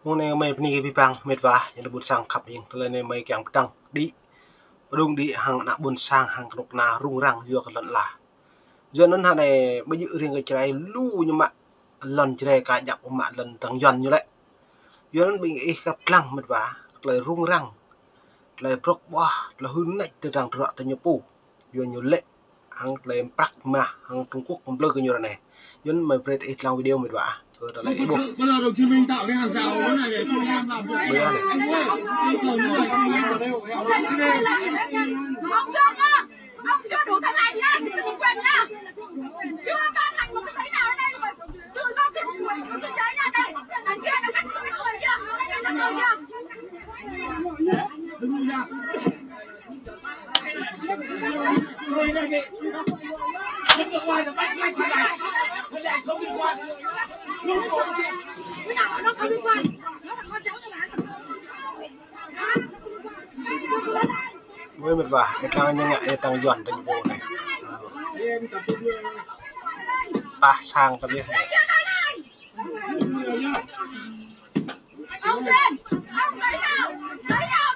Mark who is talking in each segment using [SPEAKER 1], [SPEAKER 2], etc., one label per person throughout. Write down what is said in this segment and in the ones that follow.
[SPEAKER 1] Mune mai pni bipang medwa yang bun sang khap yang telene mai kyang pedang di pedung di hang nak bun sang hang knok na rung rang yo kan la jonon hane bây giờ riêng cái trái lu nhưng mà lần trái cả dọc mà lần tầng dần như vậy jonon bị ý khap lang medwa lại rung rang lại prok bua là hưng này từ rang trọ từ nyopu yo nhiều lệ hang lại prak mà hang Trung Quốc cũng lơ cái nhiều này jonon mai pre ít lang video medwa rồi lại bộ
[SPEAKER 2] bây giờ đồng chí Minh tạo cái hàng rào cái này để cho em làm việc.
[SPEAKER 1] bây giờ này
[SPEAKER 3] ông chưa đủ thân ảnh nhá, xin được quyền nhá, chưa ban hành một cái giấy nào ở đây mà tự do thuyết của tự chế nha đây, đằng kia là các người kia, các người kia.
[SPEAKER 2] Đứng ra. Người này kì, không được ngoài là bách bách thế này, cái này không liên quan.
[SPEAKER 3] Cái nào nó không liên quan, nó là con cháu các bạn.
[SPEAKER 1] với một vài cái tăng như ngại tăng dọn thành bộ này ba sang ta biết này
[SPEAKER 3] Ông Tuyên, ông lấy nào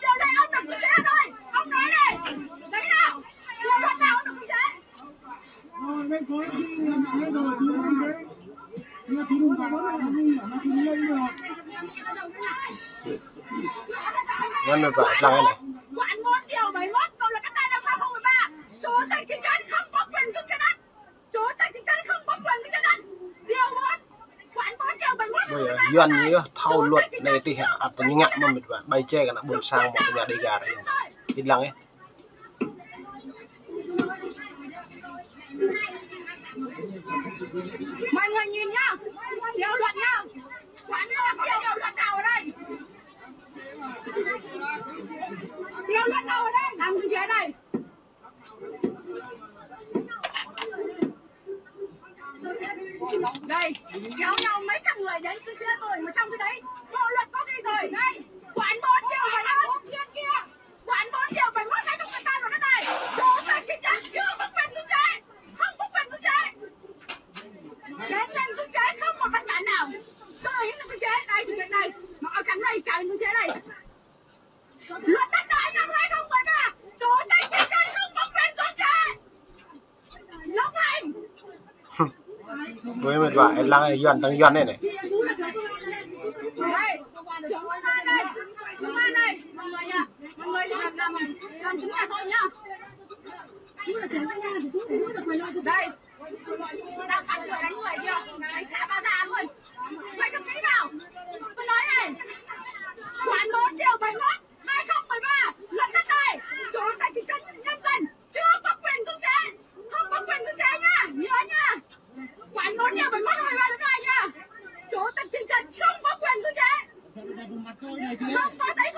[SPEAKER 3] điều này ông đọc như thế thôi, ông nói này, lấy nào, điều luật nào ông đọc như thế.
[SPEAKER 2] Đây có khi làm cái đồ chú anh đấy, nhưng chú đừng có nó không nó không lên được.
[SPEAKER 1] ngân một vài tăng cái này
[SPEAKER 3] Quản 4 điều 71 câu là cái tai năm 2013, chủ tịch thị trấn không có quyền cưng trên đất, chủ tịch thị trấn không có quyền cưng trên đất. Điều 4, quản 4 điều 71
[SPEAKER 1] bây giờ dọn như thao luật này thì hả tự nhiên ngại mà một vài bay che cả nó buồn sang một nhà đi gà đấy ít lăng ấy
[SPEAKER 3] mọi người nhìn nhá, điều luật nhá, quản 4 điều luật nào ở đây? Điều luật nào ở đây? Làm cái gì đây? Đây, kéo nhau mấy trăm người đến cứ xe tôi mà trong cái đấy bộ luật có ghi rồi. Đây, quản 4 điều 71 kia. Quản 4 điều 71 hay không ta vào cái này. Chủ tịch thị trấn chưa có quyền cưỡng chế, không có quyền cưỡng chế. Đến lên cưỡng chế không một văn bản nào. Tôi hiện cưỡng chế đây chủ tịch này, mà ở trong này trả cưỡng chế này. Luật đất đai năm 2013, chủ tịch thị trấn không có quyền cưỡng chế. Lộng hành.
[SPEAKER 1] với một vài lăng này dọn tăng dọn này này
[SPEAKER 3] Đây, trưởng công an đây, mọi người nha, mọi người làm chứng nhà tôi nhá. Đây, đang bắt người đánh người kia, đánh cả ba già luôn. Mày đừng nghĩ nào, tôi nói này, quản 4 điều 71, 2013, luật đất đai, chủ tịch thị trấn nhân dân chưa có quyền cưỡng chế, không có quyền cưỡng chế nhá, nhớ nhá. Quản 4 điều 71 2013 là cái nhá. Chủ tịch thị trấn không có quyền cưỡng chế. Không có giấy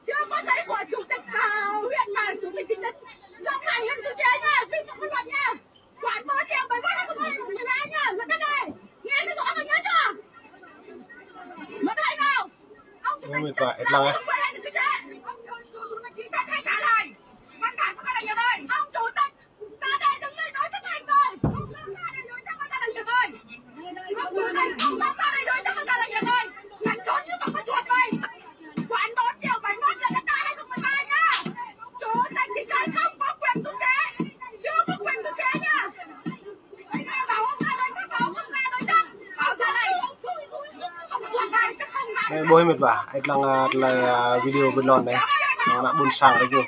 [SPEAKER 3] chưa có giấy của chủ tịch huyện mà chủ tịch thị trấn lộng hành lên cưỡng chế nha, vi phạm pháp luật nha. Quản 4 điều 71 2013 nha, luật đất đai. Nghe cho rõ mà nhớ chưa? Mất hay nào? Ông chủ tịch thị trấn không có quyền hay cưỡng chế. Chủ tịch thị trấn hay trả lời. Văn bản của gia đình nhà tôi. Ông chủ tịch ra đây đứng lên nói tất thành rồi. Ông ra đây nói tất gia đình nhà tôi. Ông chủ tịch không ra đây nói tất gia đình nhà tôi. Lần trốn như bằng con chuột vậy. Quản 4 điều 71 là đất đai 2013 nhá. Chủ tịch thị trấn không có quyền cưỡng chế, chưa có quyền cưỡng chế nhá. Bảo ông ra đây chắc bảo ông ra đây chắc. Bảo ra đây.
[SPEAKER 1] đây bôi một vài anh lăng là video bên lon này nó đã buồn sang đấy luôn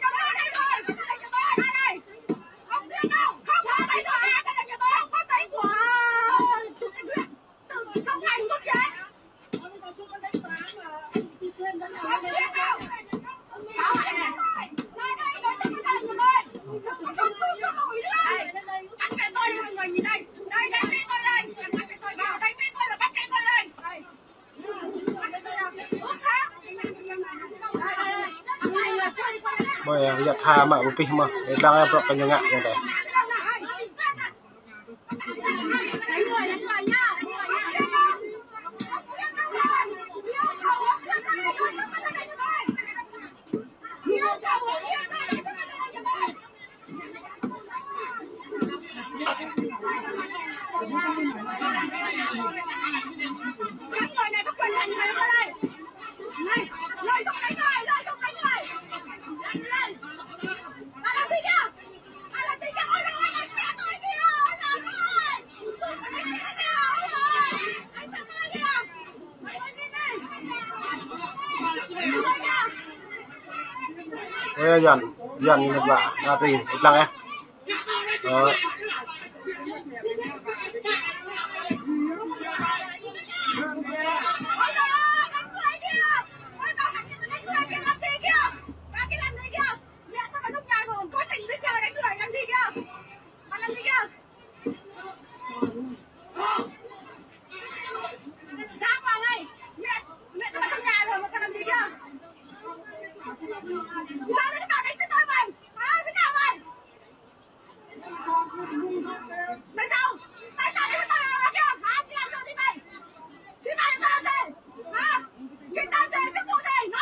[SPEAKER 1] bây giờ tha mà một pin mà để đang em bọc cái nhà ngại như này
[SPEAKER 3] Các người này
[SPEAKER 1] với dần dần như vậy là tình ít lăng ấy đó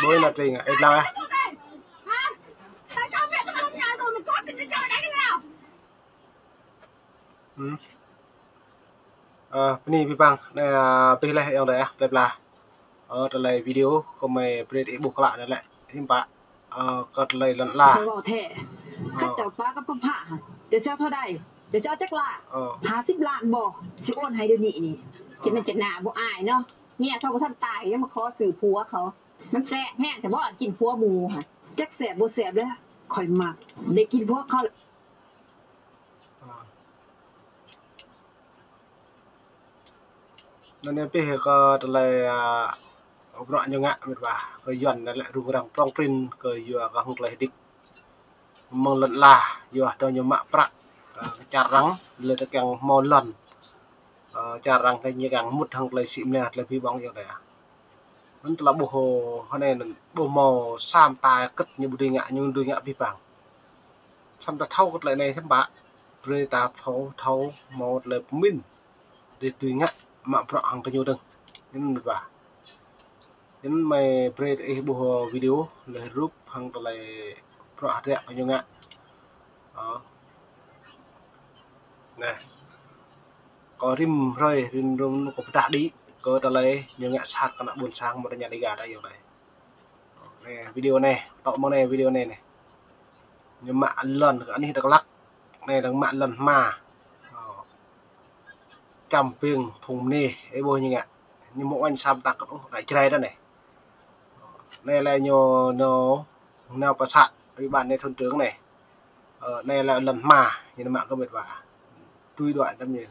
[SPEAKER 1] bôi là trình ít lăng ấy ini bang này pilih yang dah ya pilih terlay video không mày beri buka lại này lại thêm bạn có terlay lần là
[SPEAKER 4] khách chào phá các phong hạ để sao thôi đây để sao chắc là 50 ล้านบ่สิโอนให้เดี๋ยวนี้นี่จะเป็นจะหน้าบ่อายเนาะเมียเขาบ่ทันตายยังมาขอซื้อผัวเขามันแซ่บแห้งแต่บ่กินผัวหมู่ค่ะจักแซ่บบ่แซ่บเด้อข่อยมักได้กินผัวเขา
[SPEAKER 1] นั่นเนี่ยพี่ก็terlay obrak nyungak mirba ke yuan nak rung prong prin ke yu ka hung tlai dik mong lat la yu do nyemak prak carang le te kang mo lon carang ke nyang mut hang tlai sim le tlai pi bong yang daมันตละบ่โหเฮาแน่นบ่มอ3ตากึดnhư budi ngak như đuôi ngak pi bang sam ta thau kut lại này sam ba pre ta thau mo le min de đuôi ngak ma pro hang ta nyu deng nên ba nên mày breed buh video le rup hang to lại pro hạt rẹo như ngạ đó này có rim rồi rim rum có tạ đi cơ ta lấy như ngạ sạt còn đã buồn sang một nhà đi gà đây rồi này video này tạo món này video này này nhưng mà lần anh đi được lắc này đang mạng lần mà cầm piêng thùng nê ấy bôi như ngạ nhưng mỗi anh sam tạc lại chơi đó này này là nó nào bà sạn với bạn này thôn tướng này này là lần mà nhìn mạng có biệt vả tuy đoạn tâm nhìn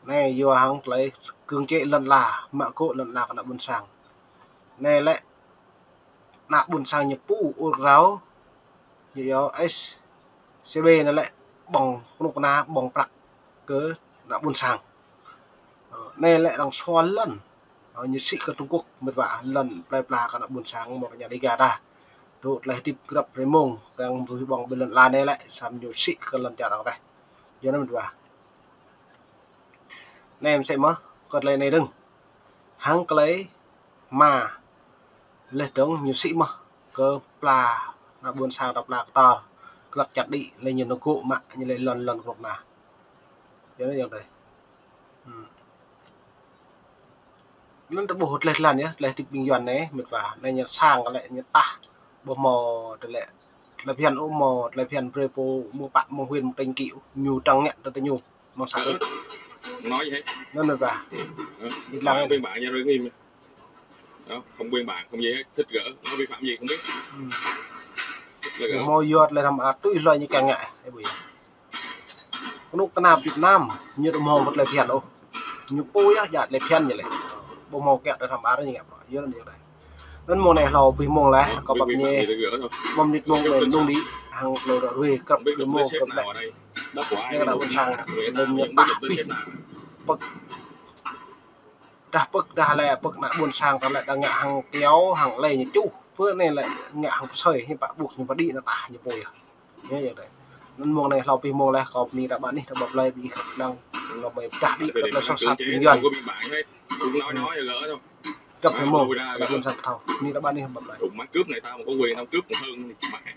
[SPEAKER 1] này vô hàng lấy cương chế lần là mạng cộ lần là còn đã buồn sang này lại nạ buồn sang nhập pu ur ráo như đó SCB nó lại bằng lúc na bằng bạc cớ đã buồn sang này lại đang xoan lần như sĩ ở Trung Quốc một vả lần play cả buồn sáng một nhà đi gà đa đột lại tiếp gặp với mông đang với bằng bên lần là này lại xăm nhiều sĩ cơ lần trả đây cho nên một vả này em sẽ mất còn lại này đừng hắn cái lấy mà lên tướng nhiều sĩ mà cơ là buồn sáng đọc lạc to lật chặt đi lên nhiều nó cụ mà như lấy lần hoặc là cho nên như đây nó đã bột lệch lần nhé lệch bình dân này mệt vả này nhặt sang cái lại nhặt ta bộ mò để lại phiền ôm mò lại phiền prepo mua bạn mua huyền một đánh cựu nhu trăng nhện tới nhu mong sáng
[SPEAKER 5] nói gì hết
[SPEAKER 1] nó mệt vả
[SPEAKER 5] đi làm biên bản nha rồi nghiêm đó không biên bản không gì hết thích gỡ nó vi phạm gì không biết
[SPEAKER 1] mò giọt lại làm túi loài như càng ngại cái bụi lúc cái nào Việt Nam như đồ mò một lại phiền ô như pui á giặt lại phiền như này bộ màu kẹt để làm ăn như vậy rồi như này nên màu này là vì màu lá có bạc nhẹ mầm nít màu này nung đi hàng lô đỏ ruồi cặp cái màu cặp lại đây là buồn sang nên nhật bạc bậc đa là bậc lại buồn sang còn lại đang ngạ hàng kéo hàng lầy như chú bữa này lại ngạ hàng sợi hay bạn buộc nhưng mà đi nó tả như bồi như vậy đấy nên màu này là vì màu này có mi đã bạn đi đã bập lại vì đang nó mới đã đi là so sánh bình dân
[SPEAKER 5] cũng nói gỡ thôi
[SPEAKER 1] cặp với mồm là buồn sang thầu như đã bạn đi bập lại
[SPEAKER 5] đụng mắt cướp này tao mà có quyền tao cướp còn hơn mẹ